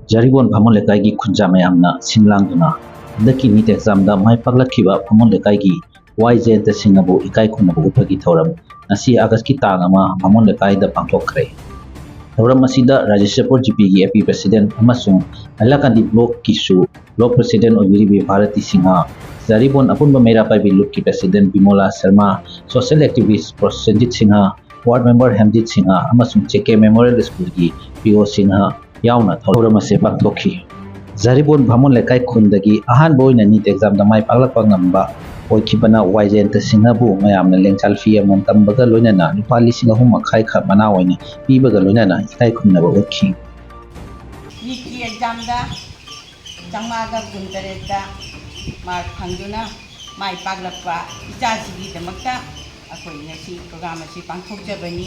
Jaribon Phamon Lekai Khunja Mayamna Sinlangduna Daki NEET exam da mai paglakhiba Phamon Lekai gi YJN ta Singabu Ikai Khunnabu Upagi Thoram Nasi August ki tang ama Phamon Lekai da pangthokre Thoram asida Rajeshapur GP gi AP President amasung Alakandi Block kisu Block President Obiribi Bharati Singha Jaribon Apunba Mera Pai Look ki President Bimola Sharma Social Activist Prosenjit Singha Ward Member Hamjit Singha amasung Cheke Memorial School gi PO Singha yauna thoram ase pangthokhi Jaribon Phamon Lekai Khundagi ahanba oina NEET exam da mai paglakpa ngamba oikhibana YJN ta Singabu mayamna lengchal fi amon tambaga loinana lupa lising ahum makhai kha mana oina pibaga loinana ikai khunnaba okhi NEET exam da changmaga guntareta mark phangduna mai paglakpa ichajigi damakta akoi ngasi program asi pangthokjabani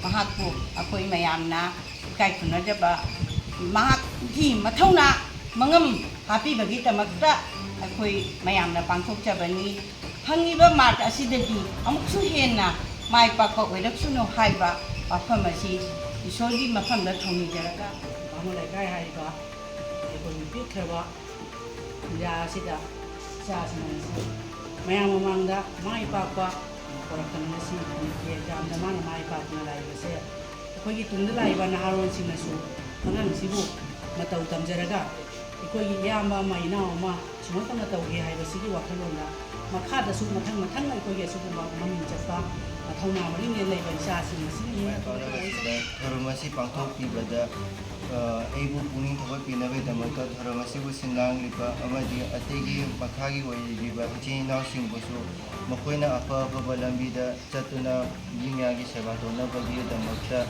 mahakpu akoi mayamna ikai khunajaba mahakgi mathauna mangam happy bagi tamakta akoi mayamna pangthokjabani hangiba mark asidagi amuksu henna mai pakpa oiraksuno haiba pafam asi isorgi mafamda thoni jaraga Phamon Lekai haiba ekoi pikhaba ya sida sa sanasi mayam mamangda mai pakpa korakana si exam da mana mai pakna laibase ekoi tunda laiba naharon sinasu angan sibu matau tamjaraga ekoi yamba maina ma sumata matau ge haiba sigi wakhalonda makhada su mathang ekoi ge su mamin chapa mathawna maringe laiba sa sigi Tharumasi pangthok pibada aibu puning thawai pinabe damakta Tharumasi bu sinlang lipa amadi ategi makhagi oiriba ichin naw singbusu makoina apa lambi da chatuna yingyagi seba dona bagi damakta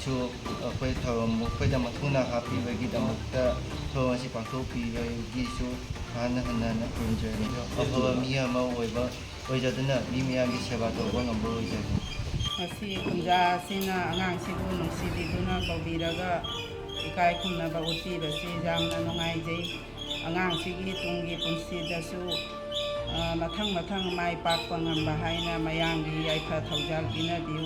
su akwai tharum akwai da mathuna happy bagi damakta Tharumasi pangthok pibagi su hana na kunjani apa miya ma oiba oijaduna miyagi seba doba ngamba oijadi Asi kunja sina angang sibu nungsibiduna baubiraga ikai khunaba utibasi jamna nungaijai angang sigi tunggi punsidasu mathang mai pakpa ngamba haina mayanggi yaifa thaujal pinabiu